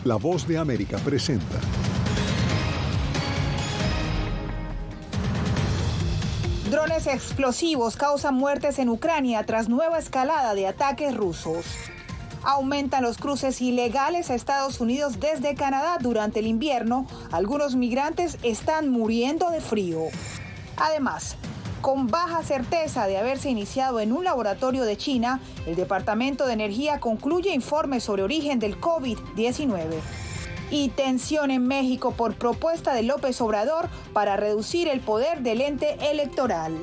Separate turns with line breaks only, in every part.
La Voz de América presenta.
Drones explosivos causan muertes en Ucrania tras nueva escalada de ataques rusos. Aumentan los cruces ilegales a Estados Unidos desde Canadá durante el invierno. Algunos migrantes están muriendo de frío. Además, con baja certeza de haberse iniciado en un laboratorio de China, el Departamento de Energía concluye informes sobre origen del COVID-19. Y tensión en México por propuesta de López Obrador para reducir el poder del ente electoral.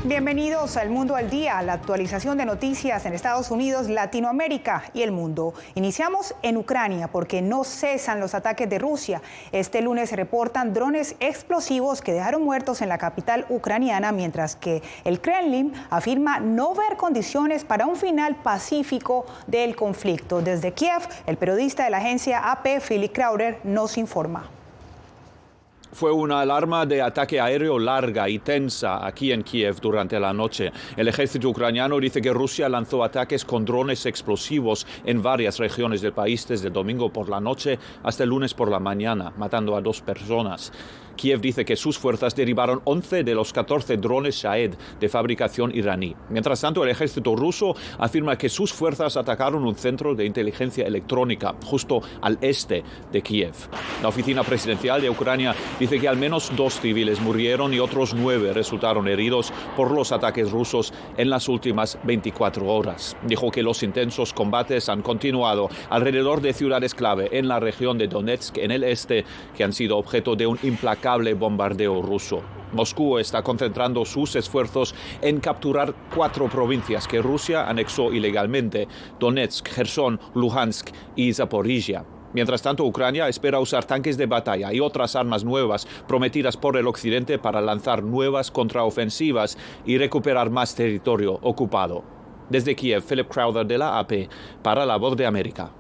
Bienvenidos a El Mundo al Día, la actualización de noticias en Estados Unidos, Latinoamérica y el mundo. Iniciamos en Ucrania porque no cesan los ataques de Rusia. Este lunes se reportan drones explosivos que dejaron muertos en la capital ucraniana, mientras que el Kremlin afirma no ver condiciones para un final pacífico del conflicto. Desde Kiev, el periodista de la agencia AP, Philip Crowder, nos informa.
Fue una alarma de ataque aéreo larga y tensa aquí en Kiev durante la noche. El ejército ucraniano dice que Rusia lanzó ataques con drones explosivos en varias regiones del país desde el domingo por la noche hasta el lunes por la mañana, matando a 2 personas. Kiev dice que sus fuerzas derribaron 11 de los 14 drones Shahed de fabricación iraní. Mientras tanto, el ejército ruso afirma que sus fuerzas atacaron un centro de inteligencia electrónica justo al este de Kiev. La oficina presidencial de Ucrania dice que al menos 2 civiles murieron y otros 9 resultaron heridos por los ataques rusos en las últimas 24 horas. Dijo que los intensos combates han continuado alrededor de ciudades clave en la región de Donetsk, en el este, que han sido objeto de un implacable bombardeo ruso. Moscú está concentrando sus esfuerzos en capturar 4 provincias que Rusia anexó ilegalmente: Donetsk, Gerson, Luhansk y Zaporizhia. Mientras tanto, Ucrania espera usar tanques de batalla y otras armas nuevas prometidas por el occidente para lanzar nuevas contraofensivas y recuperar más territorio ocupado. Desde Kiev, Philip Crowder de la AP para La Voz de América.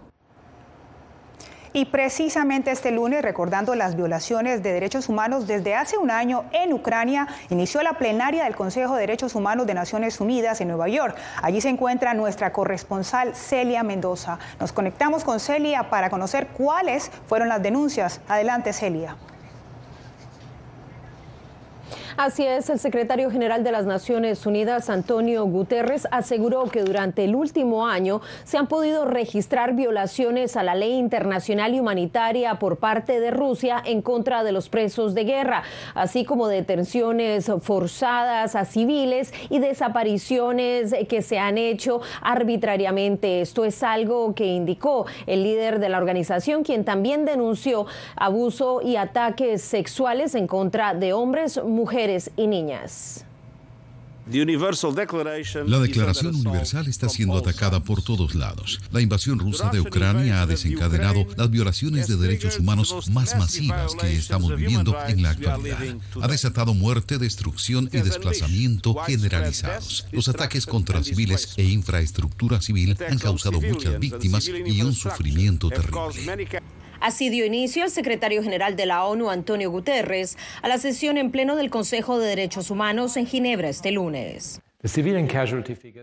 Y precisamente este lunes, recordando las violaciones de derechos humanos desde hace un año en Ucrania, inició la plenaria del Consejo de Derechos Humanos de Naciones Unidas en Nueva York. Allí se encuentra nuestra corresponsal Celia Mendoza. Nos conectamos con Celia para conocer cuáles fueron las denuncias. Adelante, Celia.
Así es, el secretario general de las Naciones Unidas, Antonio Guterres, aseguró que durante el último año se han podido registrar violaciones a la ley internacional y humanitaria por parte de Rusia en contra de los presos de guerra, así como detenciones forzadas a civiles y desapariciones que se han hecho arbitrariamente. Esto es algo que indicó el líder de la organización, quien también denunció abuso y ataques sexuales en contra de hombres, mujeres y niñas.
La Declaración Universal está siendo atacada por todos lados. La invasión rusa de Ucrania ha desencadenado las violaciones de derechos humanos más masivas que estamos viviendo en la actualidad. Ha desatado muerte, destrucción y desplazamiento generalizados. Los ataques contra civiles e infraestructura civil han causado muchas víctimas y un sufrimiento terrible.
Así dio inicio el secretario general de la ONU, Antonio Guterres, a la sesión en pleno del Consejo de Derechos Humanos en Ginebra este lunes.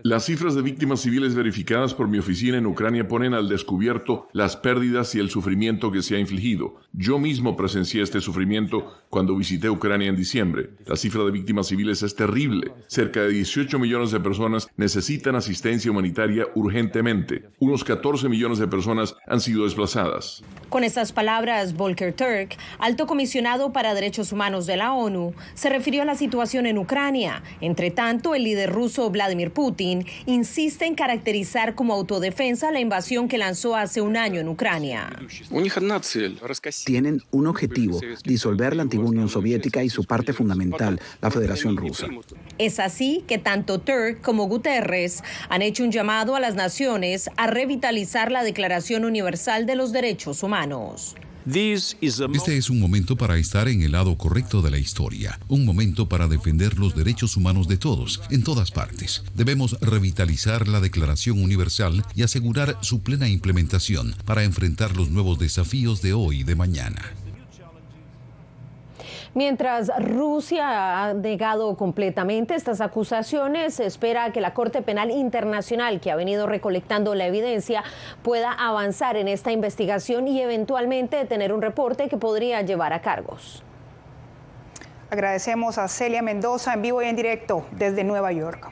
Las cifras de víctimas civiles verificadas por mi oficina en Ucrania ponen al descubierto las pérdidas y el sufrimiento que se ha infligido. Yo mismo presencié este sufrimiento cuando visité Ucrania en diciembre. La cifra de víctimas civiles es terrible. Cerca de 18 millones de personas necesitan asistencia humanitaria urgentemente. Unos 14 millones de personas han sido desplazadas.
Con estas palabras, Volker Turk, alto comisionado para derechos humanos de la ONU, se refirió a la situación en Ucrania. Entre tanto, el líder ruso Vladimir Putin insiste en caracterizar como autodefensa la invasión que lanzó hace un año en Ucrania.
Tienen un objetivo: disolver la antigua Unión Soviética y su parte fundamental, la Federación Rusa.
Es así que tanto Turk como Guterres han hecho un llamado a las naciones a revitalizar la Declaración Universal de los Derechos Humanos.
Este es un momento para estar en el lado correcto de la historia, un momento para defender los derechos humanos de todos, en todas partes. Debemos revitalizar la Declaración Universal y asegurar su plena implementación para enfrentar los nuevos desafíos de hoy y de mañana.
Mientras Rusia ha negado completamente estas acusaciones, se espera que la Corte Penal Internacional, que ha venido recolectando la evidencia, pueda avanzar en esta investigación y eventualmente tener un reporte que podría llevar a cargos.
Agradecemos a Celia Mendoza en vivo y en directo desde Nueva York.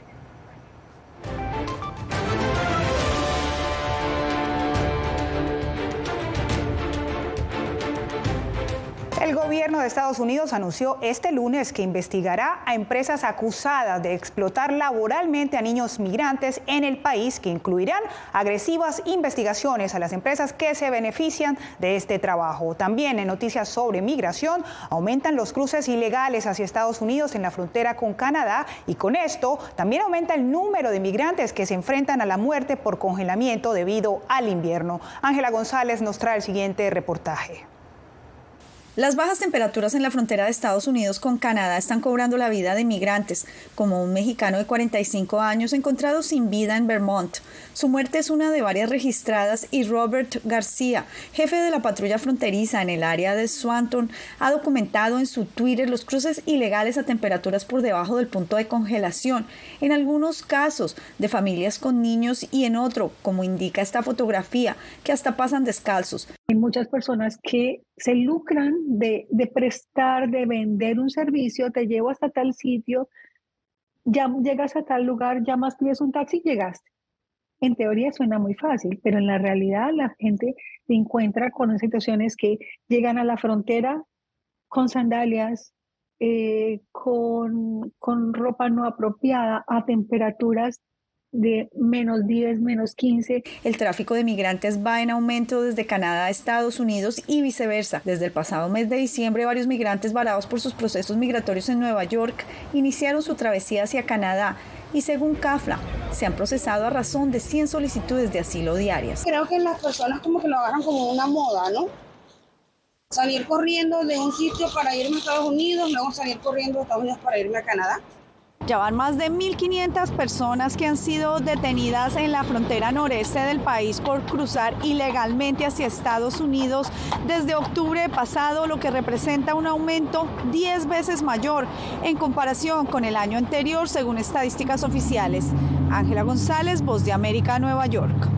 El gobierno de Estados Unidos anunció este lunes que investigará a empresas acusadas de explotar laboralmente a niños migrantes en el país, que incluirán agresivas investigaciones a las empresas que se benefician de este trabajo. También en noticias sobre migración, aumentan los cruces ilegales hacia Estados Unidos en la frontera con Canadá, y con esto también aumenta el número de migrantes que se enfrentan a la muerte por congelamiento debido al invierno. Ángela González nos trae el siguiente reportaje.
Las bajas temperaturas en la frontera de Estados Unidos con Canadá están cobrando la vida de migrantes, como un mexicano de 45 años encontrado sin vida en Vermont. Su muerte es una de varias registradas y Robert García, jefe de la patrulla fronteriza en el área de Swanton, ha documentado en su Twitter los cruces ilegales a temperaturas por debajo del punto de congelación, en algunos casos de familias con niños y en otro, como indica esta fotografía, que hasta pasan descalzos.
Hay muchas personas que se lucran de prestar, de vender un servicio, te llevo hasta tal sitio, ya llegas a tal lugar, llamas, pides un taxi y llegaste. En teoría suena muy fácil, pero en la realidad la gente se encuentra con situaciones que llegan a la frontera con sandalias, con ropa no apropiada, a temperaturas de -10, -15.
El tráfico de migrantes va en aumento desde Canadá a Estados Unidos y viceversa. Desde el pasado mes de diciembre, varios migrantes varados por sus procesos migratorios en Nueva York iniciaron su travesía hacia Canadá y, según CAFLA, se han procesado a razón de 100 solicitudes de asilo diarias.
Creo que las personas como que lo agarran como una moda, ¿no? Salir corriendo de un sitio para irme a Estados Unidos, luego salir corriendo de Estados Unidos para irme a Canadá.
Ya van más de 1.500 personas que han sido detenidas en la frontera noreste del país por cruzar ilegalmente hacia Estados Unidos desde octubre pasado, lo que representa un aumento 10 veces mayor en comparación con el año anterior, según estadísticas oficiales. Ángela González, Voz de América, Nueva York.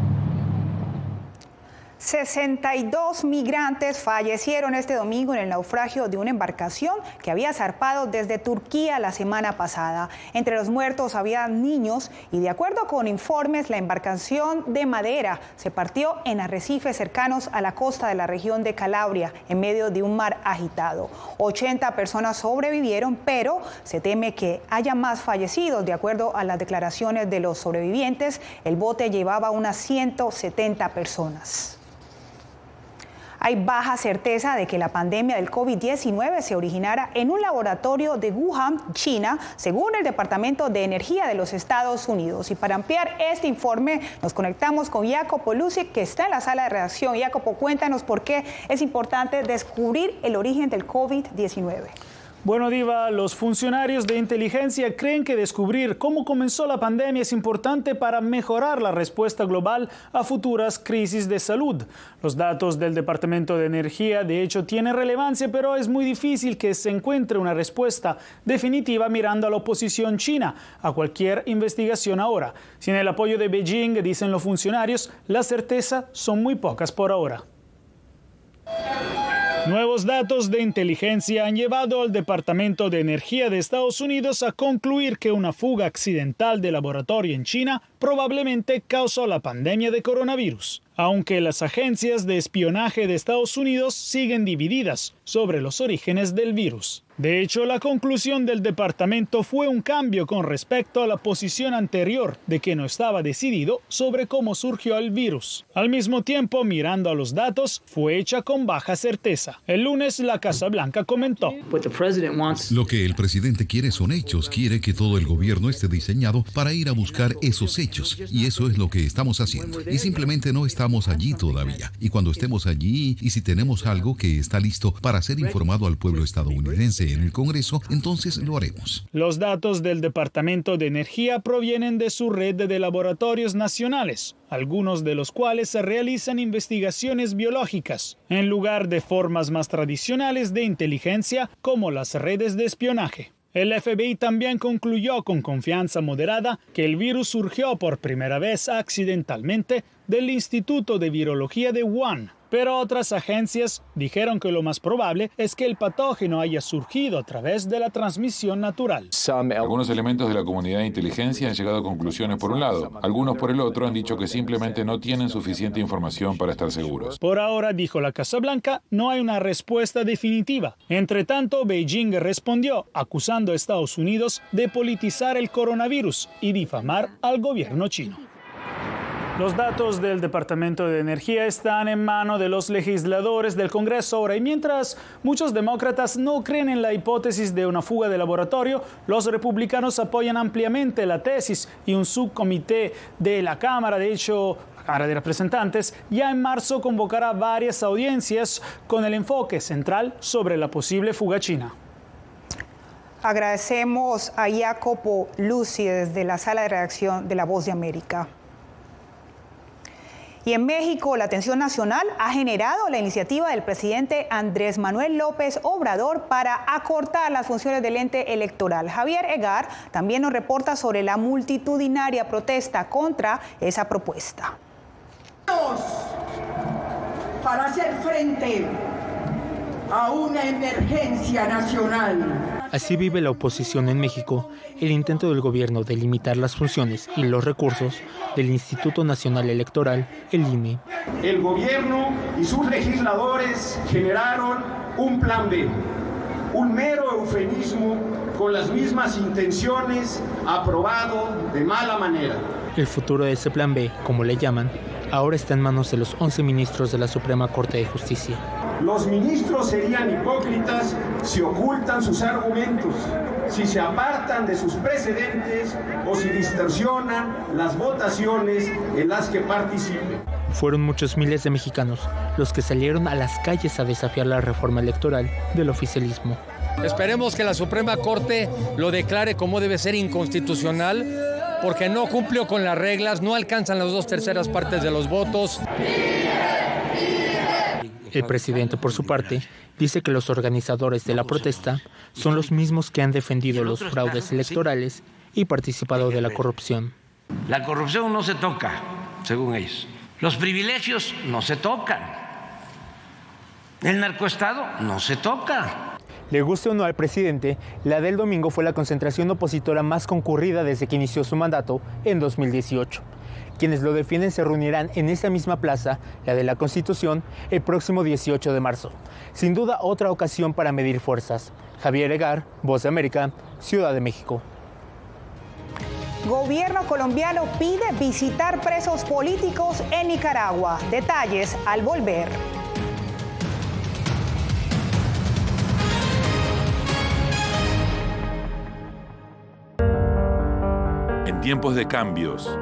62 migrantes fallecieron este domingo en el naufragio de una embarcación que había zarpado desde Turquía la semana pasada. Entre los muertos había niños y, de acuerdo con informes, la embarcación de madera se partió en arrecifes cercanos a la costa de la región de Calabria, en medio de un mar agitado. 80 personas sobrevivieron, pero se teme que haya más fallecidos. De acuerdo a las declaraciones de los sobrevivientes, el bote llevaba unas 170 personas. Hay baja certeza de que la pandemia del COVID-19 se originara en un laboratorio de Wuhan, China, según el Departamento de Energía de los Estados Unidos. Y para ampliar este informe, nos conectamos con Jacopo Lusic, que está en la sala de redacción. Jacopo, cuéntanos por qué es importante descubrir el origen del COVID-19.
Bueno, Diva, los funcionarios de inteligencia creen que descubrir cómo comenzó la pandemia es importante para mejorar la respuesta global a futuras crisis de salud. Los datos del Departamento de Energía, de hecho, tienen relevancia, pero es muy difícil que se encuentre una respuesta definitiva mirando a la oposición china a cualquier investigación ahora. Sin el apoyo de Beijing, dicen los funcionarios, las certezas son muy pocas por ahora. Nuevos datos de inteligencia han llevado al Departamento de Energía de Estados Unidos a concluir que una fuga accidental de laboratorio en China probablemente causó la pandemia de coronavirus, aunque las agencias de espionaje de Estados Unidos siguen divididas sobre los orígenes del virus. De hecho, la conclusión del departamento fue un cambio con respecto a la posición anterior de que no estaba decidido sobre cómo surgió el virus. Al mismo tiempo, mirando a los datos, fue hecha con baja certeza. El lunes, la Casa Blanca comentó:
lo que el presidente quiere son hechos, quiere que todo el gobierno esté diseñado para ir a buscar esos hechos, y eso es lo que estamos haciendo. Y simplemente no está estamos allí todavía. Y cuando estemos allí, y si tenemos algo que está listo para ser informado al pueblo estadounidense en el Congreso, entonces lo haremos.
Los datos del Departamento de Energía provienen de su red de laboratorios nacionales, algunos de los cuales realizan investigaciones biológicas, en lugar de formas más tradicionales de inteligencia como las redes de espionaje. El FBI también concluyó con confianza moderada que el virus surgió por primera vez accidentalmente del Instituto de Virología de Wuhan, pero otras agencias dijeron que lo más probable es que el patógeno haya surgido a través de la transmisión natural.
Algunos elementos de la comunidad de inteligencia han llegado a conclusiones por un lado, algunos por el otro han dicho que simplemente no tienen suficiente información para estar seguros.
Por ahora, dijo la Casa Blanca, no hay una respuesta definitiva. Entre tanto, Beijing respondió acusando a Estados Unidos de politizar el coronavirus y difamar al gobierno chino. Los datos del Departamento de Energía están en manos de los legisladores del Congreso ahora, y mientras muchos demócratas no creen en la hipótesis de una fuga de laboratorio, los republicanos apoyan ampliamente la tesis y un subcomité de la Cámara, de hecho, la Cámara de Representantes, ya en marzo convocará varias audiencias con el enfoque central sobre la posible fuga china.
Agradecemos a Jacopo Lucy desde la sala de redacción de La Voz de América. Y en México, la atención nacional ha generado la iniciativa del presidente Andrés Manuel López Obrador para acortar las funciones del ente electoral. Javier Egar también nos reporta sobre la multitudinaria protesta contra esa propuesta.
Para hacer frente a una emergencia nacional.
Así vive la oposición en México, el intento del gobierno de limitar las funciones y los recursos del Instituto Nacional Electoral, el INE.
El gobierno y sus legisladores generaron un plan B, un mero eufemismo con las mismas intenciones, aprobado de mala manera.
El futuro de ese plan B, como le llaman, ahora está en manos de los 11 ministros de la Suprema Corte de Justicia.
Los ministros serían hipócritas si ocultan sus argumentos, si se apartan de sus precedentes o si distorsionan las votaciones en las que participen.
Fueron muchos miles de mexicanos los que salieron a las calles a desafiar la reforma electoral del oficialismo.
Esperemos que la Suprema Corte lo declare como debe ser inconstitucional, porque no cumplió con las reglas, no alcanzan las 2/3 partes de los votos.
El presidente, por su parte, dice que los organizadores de la protesta son los mismos que han defendido los fraudes electorales y participado de la corrupción.
La corrupción no se toca, según ellos. Los privilegios no se tocan. El narcoestado no se toca.
Le guste o no al presidente, la del domingo fue la concentración opositora más concurrida desde que inició su mandato en 2018. Quienes lo defienden se reunirán en esa misma plaza, la de la Constitución, el próximo 18 de marzo. Sin duda, otra ocasión para medir fuerzas. Javier Egar, Voz de América, Ciudad de México.
Gobierno colombiano pide visitar presos políticos en Nicaragua. Detalles al volver.
En tiempos de cambios,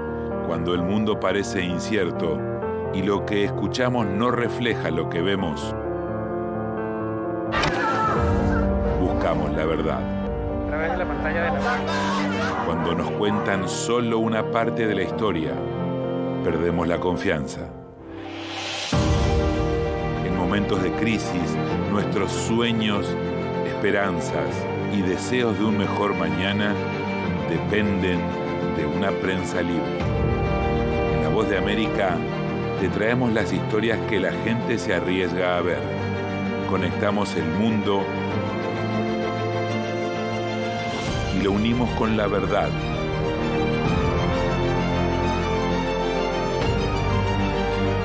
cuando el mundo parece incierto y lo que escuchamos no refleja lo que vemos, buscamos la verdad.
A través de la pantalla de la...
Cuando nos cuentan solo una parte de la historia, perdemos la confianza. En momentos de crisis, nuestros sueños, esperanzas y deseos de un mejor mañana dependen de una prensa libre. En La Voz de América te traemos las historias que la gente se arriesga a ver. Conectamos el mundo y lo unimos con la verdad.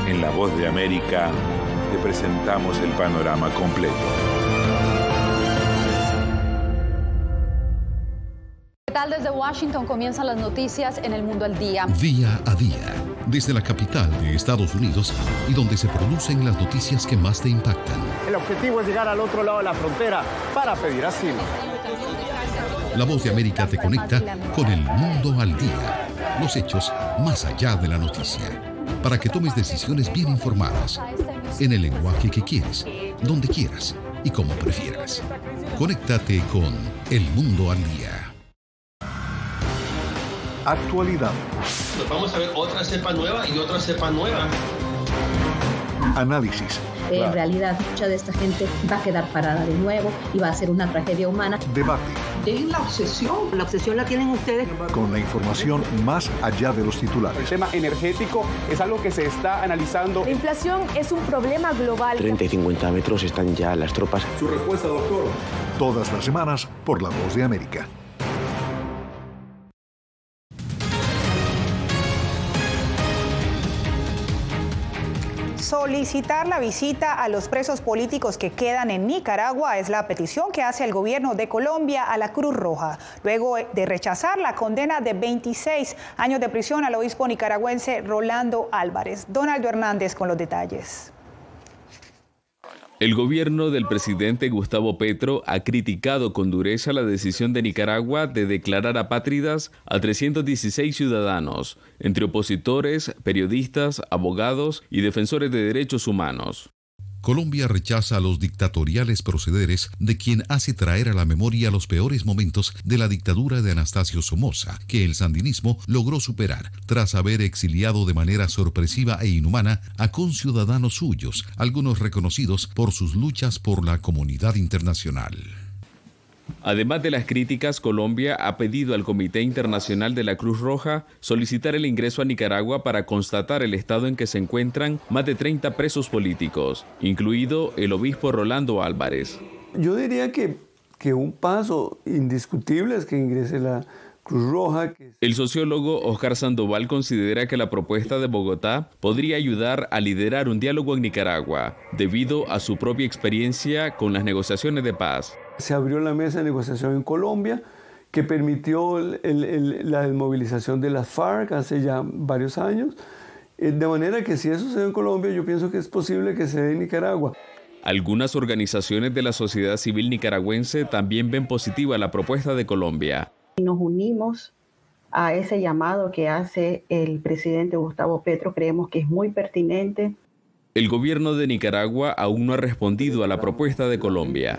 En La Voz de América te presentamos el panorama completo.
¿Qué tal? Desde Washington comienzan las noticias en El Mundo al Día.
Día a día, desde la capital de Estados Unidos y donde se producen las noticias que más te impactan.
El objetivo es llegar al otro lado de la frontera para pedir asilo.
La Voz de América te conecta con El Mundo al Día. Los hechos más allá de la noticia. para que tomes decisiones bien informadas, en el lenguaje que quieres, donde quieras y como prefieras. Conéctate con El Mundo al Día.
Actualidad.
Nos vamos a ver otra cepa nueva y otra cepa nueva.
Análisis.
En realidad, mucha de esta gente va a quedar parada de nuevo y va a ser una tragedia humana.
Debate.
Dejen la obsesión. La obsesión la tienen ustedes.
Con la información más allá de los titulares.
El tema energético es algo que se está analizando.
La inflación es un problema global.
30 y 50 metros están ya las tropas.
Su respuesta, doctor. Todas las semanas por La Voz de América.
Solicitar la visita a los presos políticos que quedan en Nicaragua es la petición que hace el gobierno de Colombia a la Cruz Roja, luego de rechazar la condena de 26 años de prisión al obispo nicaragüense Rolando Álvarez. Donaldo Hernández con los detalles.
El gobierno del presidente Gustavo Petro ha criticado con dureza la decisión de Nicaragua de declarar apátridas a 316 ciudadanos, entre opositores, periodistas, abogados y defensores de derechos humanos.
Colombia rechaza los dictatoriales procederes de quien hace traer a la memoria los peores momentos de la dictadura de Anastasio Somoza, que el sandinismo logró superar tras haber exiliado de manera sorpresiva e inhumana a conciudadanos suyos, algunos reconocidos por sus luchas por la comunidad internacional.
Además de las críticas, Colombia ha pedido al Comité Internacional de la Cruz Roja solicitar el ingreso a Nicaragua para constatar el estado en que se encuentran más de 30 presos políticos, incluido el obispo Rolando Álvarez.
Yo diría que un paso indiscutible es que ingrese la Cruz Roja.
El sociólogo Oscar Sandoval considera que la propuesta de Bogotá podría ayudar a liderar un diálogo en Nicaragua, debido a su propia experiencia con las negociaciones de paz.
Se abrió la mesa de negociación en Colombia, que permitió la desmovilización de las FARC hace ya varios años. De manera que si eso se da en Colombia, yo pienso que es posible que se dé en Nicaragua.
Algunas organizaciones de la sociedad civil nicaragüense también ven positiva la propuesta de Colombia.
Nos unimos a ese llamado que hace el presidente Gustavo Petro. Creemos que es muy pertinente.
El gobierno de Nicaragua aún no ha respondido a la propuesta de Colombia.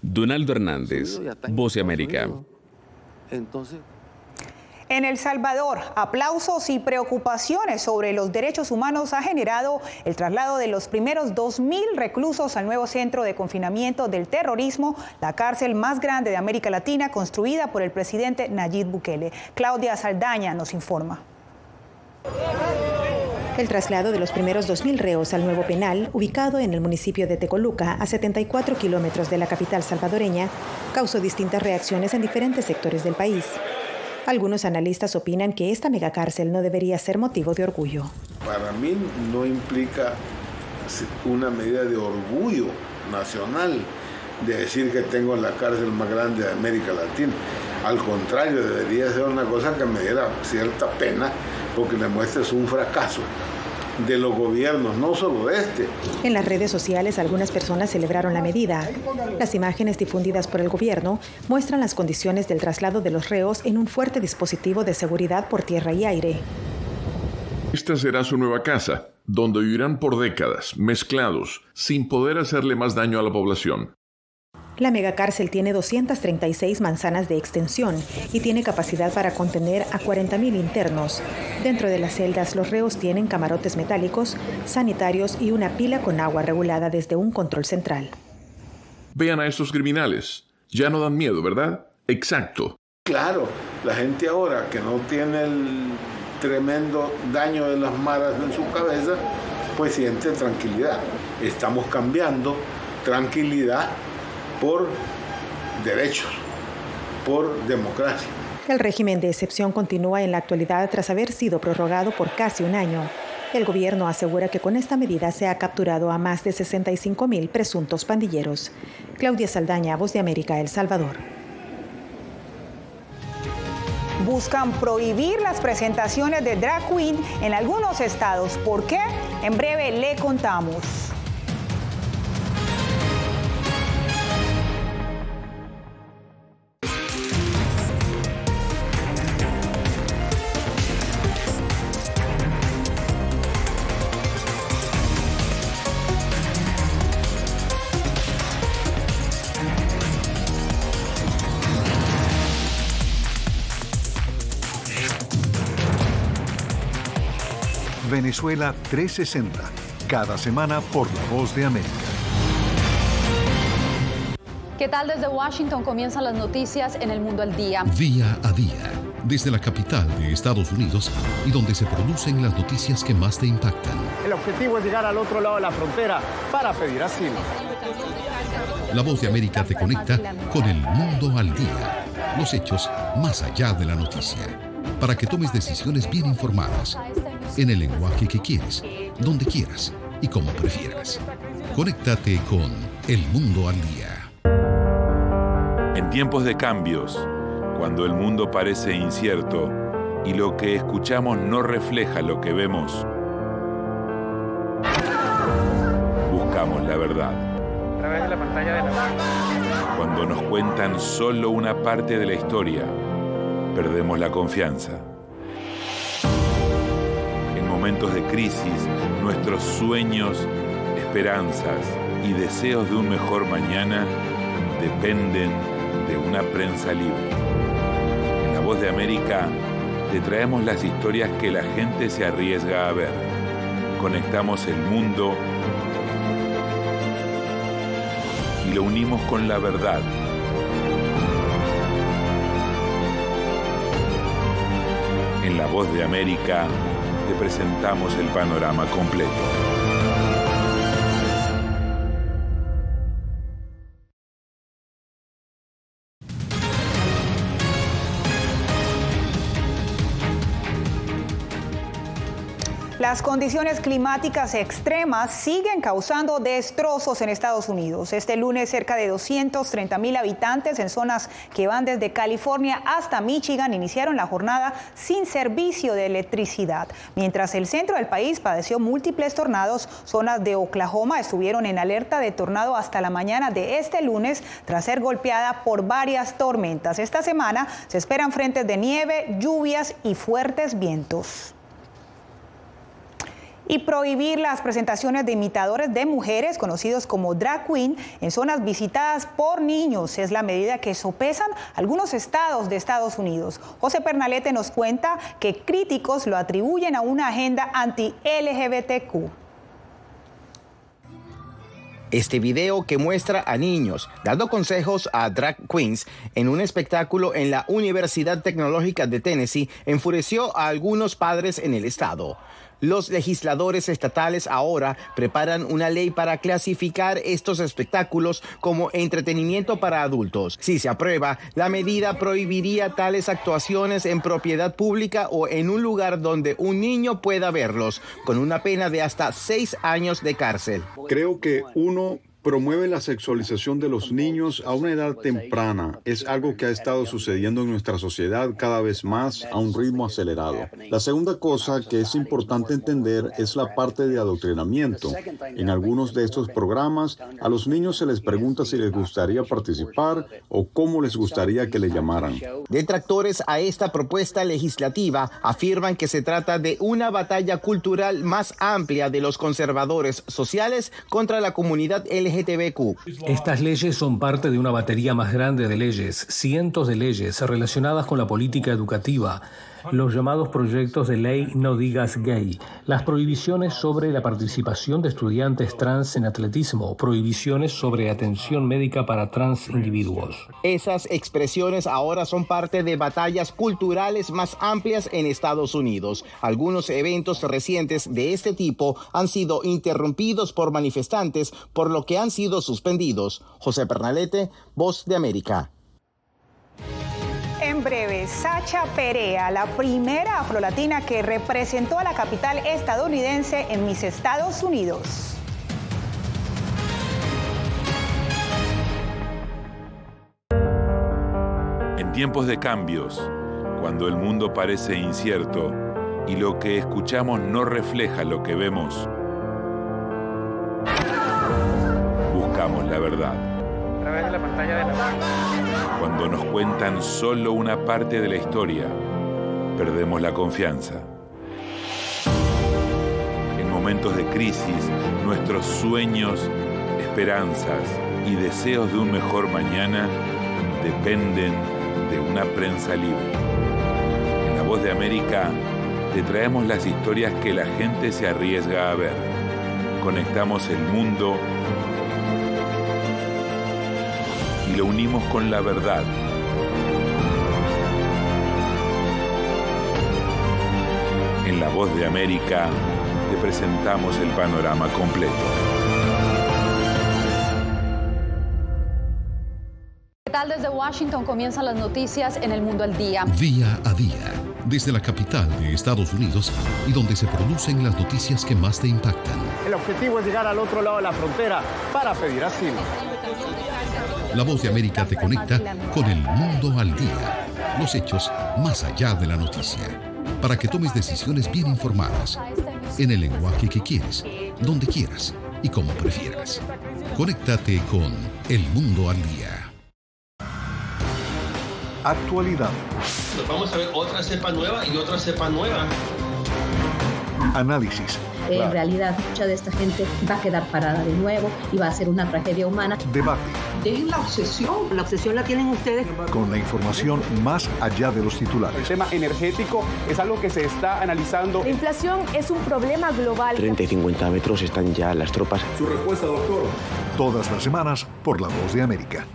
Donaldo Hernández, Voz de América.
En El Salvador, aplausos y preocupaciones sobre los derechos humanos ha generado el traslado de los primeros 2.000 reclusos al nuevo centro de confinamiento del terrorismo, la cárcel más grande de América Latina, construida por el presidente Nayib Bukele. Claudia Saldaña nos informa.
El traslado de los primeros 2.000 reos al nuevo penal, ubicado en el municipio de Tecoluca, a 74 kilómetros de la capital salvadoreña, causó distintas reacciones en diferentes sectores del país. Algunos analistas opinan que esta megacárcel no debería ser motivo de orgullo.
Para mí no implica una medida de orgullo nacional de decir que tengo la cárcel más grande de América Latina. Al contrario, debería ser una cosa que me diera cierta pena, porque demuestres un fracaso de los gobiernos, no solo de este.
En las redes sociales algunas personas celebraron la medida. Las imágenes difundidas por el gobierno muestran las condiciones del traslado de los reos en un fuerte dispositivo de seguridad por tierra y aire.
Esta será su nueva casa, donde vivirán por décadas, mezclados, sin poder hacerle más daño a la población.
La megacárcel tiene 236 manzanas de extensión y tiene capacidad para contener a 40.000 internos. Dentro de las celdas, los reos tienen camarotes metálicos, sanitarios y una pila con agua regulada desde un control central.
Vean a estos criminales. Ya no dan miedo, ¿verdad? Exacto.
Claro, la gente ahora que no tiene el tremendo daño de las maras en su cabeza, pues siente tranquilidad. Estamos cambiando tranquilidad por derechos, por democracia.
El régimen de excepción continúa en la actualidad tras haber sido prorrogado por casi un año. El gobierno asegura que con esta medida se ha capturado a más de 65.000 presuntos pandilleros. Claudia Saldaña, Voz de América, El Salvador.
Buscan prohibir las presentaciones de drag queen en algunos estados. ¿Por qué? En breve le contamos.
Venezuela 360, cada semana por La Voz de América.
¿Qué tal? Desde Washington comienzan las noticias en El Mundo al Día.
Día a día, desde la capital de Estados Unidos y donde se producen las noticias que más te impactan.
El objetivo es llegar al otro lado de la frontera para pedir asilo.
La Voz de América te conecta con El Mundo al Día. Los hechos más allá de la noticia. Para que tomes decisiones bien informadas, en el lenguaje que quieres, donde quieras y como prefieras. Conéctate con El Mundo al Día.
En tiempos de cambios, cuando el mundo parece incierto y lo que escuchamos no refleja lo que vemos, buscamos la verdad.
A través de la pantalla de la...
Cuando nos cuentan solo una parte de la historia, perdemos la confianza. En momentos de crisis, nuestros sueños, esperanzas y deseos de un mejor mañana dependen de una prensa libre. En La Voz de América te traemos las historias que la gente se arriesga a ver. Conectamos el mundo y lo unimos con la verdad. En La Voz de América te presentamos el panorama completo.
Las condiciones climáticas extremas siguen causando destrozos en Estados Unidos. Este lunes, cerca de 230,000 habitantes en zonas que van desde California hasta Michigan iniciaron la jornada sin servicio de electricidad. Mientras el centro del país padeció múltiples tornados, zonas de Oklahoma estuvieron en alerta de tornado hasta la mañana de este lunes tras ser golpeada por varias tormentas. Esta semana se esperan frentes de nieve, lluvias y fuertes vientos. Y prohibir las presentaciones de imitadores de mujeres, conocidos como drag queen, en zonas visitadas por niños. Es la medida que sopesan algunos estados de Estados Unidos. José Pernalete nos cuenta que críticos lo atribuyen a una agenda anti-LGBTQ.
Este video que muestra a niños dando consejos a drag queens en un espectáculo en la Universidad Tecnológica de Tennessee enfureció a algunos padres en el estado. Los legisladores estatales ahora preparan una ley para clasificar estos espectáculos como entretenimiento para adultos. Si se aprueba, la medida prohibiría tales actuaciones en propiedad pública o en un lugar donde un niño pueda verlos, con una pena de hasta 6 años de cárcel.
Creo que uno promueve la sexualización de los niños a una edad temprana. Es algo que ha estado sucediendo en nuestra sociedad cada vez más a un ritmo acelerado. La segunda cosa que es importante entender es la parte de adoctrinamiento. En algunos de estos programas, a los niños se les pregunta si les gustaría participar o cómo les gustaría que le llamaran.
Detractores a esta propuesta legislativa afirman que se trata de una batalla cultural más amplia de los conservadores sociales contra la comunidad LGTBQ.
Estas leyes son parte de una batería más grande de leyes, cientos de leyes relacionadas con la política educativa, los llamados proyectos de ley No Digas Gay, las prohibiciones sobre la participación de estudiantes trans en atletismo, prohibiciones sobre atención médica para trans individuos.
Esas expresiones ahora son parte de batallas culturales más amplias en Estados Unidos. Algunos eventos recientes de este tipo han sido interrumpidos por manifestantes, por lo que han sido suspendidos. José Pernalete, Voz de América.
En breve, Sacha Perea, la primera afrolatina que representó a la capital estadounidense en Miss Estados Unidos.
En tiempos de cambios, cuando el mundo parece incierto y lo que escuchamos no refleja lo que vemos, buscamos la verdad.
A través de la pantalla de la...
Cuando nos cuentan solo una parte de la historia, perdemos la confianza. En momentos de crisis, nuestros sueños, esperanzas y deseos de un mejor mañana dependen de una prensa libre. En La Voz de América Te traemos las historias que la gente se arriesga a ver. Conectamos el mundo y lo unimos con la verdad. En La Voz de América te presentamos el panorama completo.
¿Qué tal? Desde Washington comienzan las noticias en El Mundo al Día.
Día a día, desde la capital de Estados Unidos y donde se producen las noticias que más te impactan.
El objetivo es llegar al otro lado de la frontera para pedir asilo.
La Voz de América te conecta con El Mundo al Día. Los hechos más allá de la noticia. Para que tomes decisiones bien informadas, en el lenguaje que quieres, donde quieras y como prefieras. Conéctate con El Mundo al Día.
Actualidad.
Nos vamos a ver otra cepa nueva y otra cepa nueva.
Análisis.
En realidad, mucha de esta gente va a quedar parada de nuevo y va a ser una tragedia humana.
Debate.
Dejen la obsesión. La obsesión la tienen ustedes.
Con la información más allá de los titulares.
El tema energético es algo que se está analizando.
La inflación es un problema global.
30 y 50 metros están ya las tropas.
Su respuesta, doctor. Todas las semanas por La Voz de América.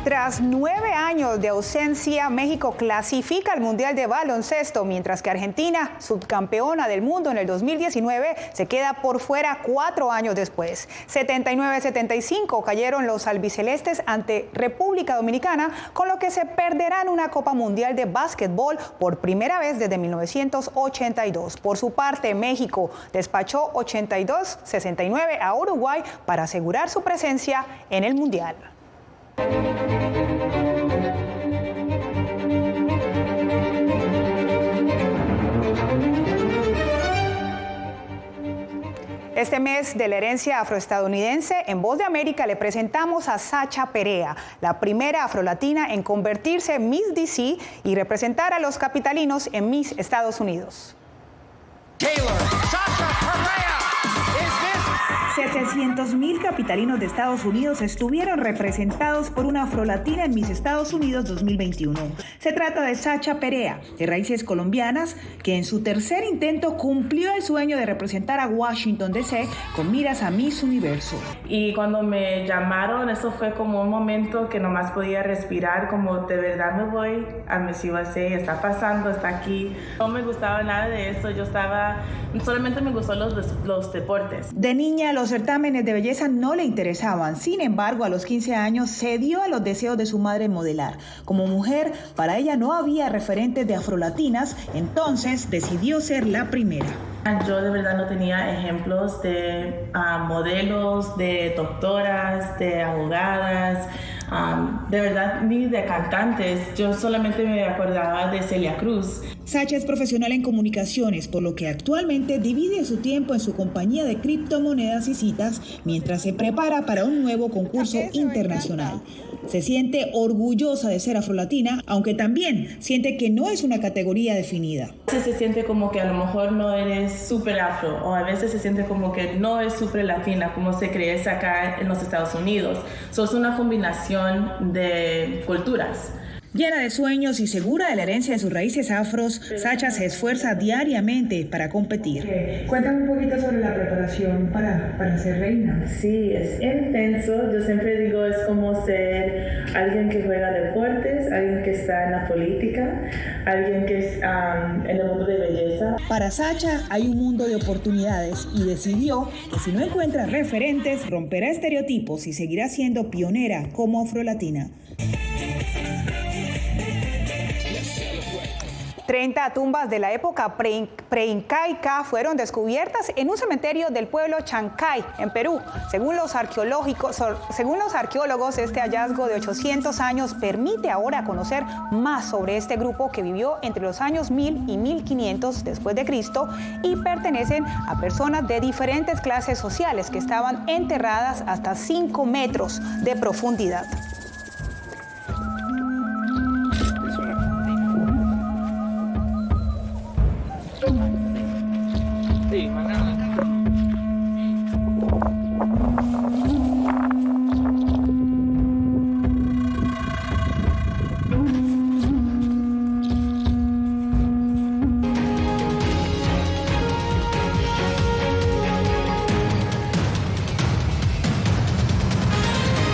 Tras 9 años de ausencia, México clasifica al Mundial de Baloncesto, mientras que Argentina, subcampeona del mundo en el 2019, se queda por fuera 4 años después. 79-75 cayeron los albicelestes ante República Dominicana, con lo que se perderán una Copa Mundial de Básquetbol por primera vez desde 1982. Por su parte, México despachó 82-69 a Uruguay para asegurar su presencia en el Mundial. Este mes de la herencia afroestadounidense, en Voz de América le presentamos a Sacha Perea, la primera afrolatina en convertirse en Miss DC y representar a los capitalinos en Miss Estados Unidos. 700,000 capitalinos de Estados Unidos estuvieron representados por una afrolatina en Miss Estados Unidos 2021. Se trata de Sacha Perea, de raíces colombianas, que en su tercer intento cumplió el sueño de representar a Washington DC con miras a Miss Universo.
Y cuando me llamaron, eso fue como un momento que nomás podía respirar, como de verdad me voy a Miss USA, está pasando, está aquí. No me gustaba nada de eso, solamente me gustó los deportes.
De niña, los certámenes de belleza no le interesaban. Sin embargo, a los 15 años cedió a los deseos de su madre en modelar. Como mujer, para ella no había referentes de afrolatinas, entonces decidió ser la primera.
Yo de verdad no tenía ejemplos de modelos, de doctoras, de abogadas, de verdad ni de cantantes. Yo solamente me acordaba de Celia Cruz.
Sacha es profesional en comunicaciones, por lo que actualmente divide su tiempo en su compañía de criptomonedas y citas mientras se prepara para un nuevo concurso internacional. Se siente orgullosa de ser afrolatina, aunque también siente que no es una categoría definida.
A veces se siente como que a lo mejor no eres súper afro, o a veces se siente como que no es súper latina, como se cree acá en los Estados Unidos. Es una combinación de culturas.
Llena de sueños y segura de la herencia de sus raíces afros, Sacha se esfuerza diariamente para competir.
Cuéntame un poquito sobre la preparación para ser reina. Sí, es intenso. Yo siempre digo, es como ser alguien que juega deportes, alguien que está en la política, alguien que es en el mundo de belleza.
Para Sacha hay un mundo de oportunidades y decidió que si no encuentra referentes, romperá estereotipos y seguirá siendo pionera como afrolatina. 30 tumbas de la época preincaica fueron descubiertas en un cementerio del pueblo Chancay, en Perú. Según los arqueólogos, este hallazgo de 800 años permite ahora conocer más sobre este grupo que vivió entre los años 1000 y 1500 después de Cristo y pertenecen a personas de diferentes clases sociales que estaban enterradas hasta 5 metros de profundidad.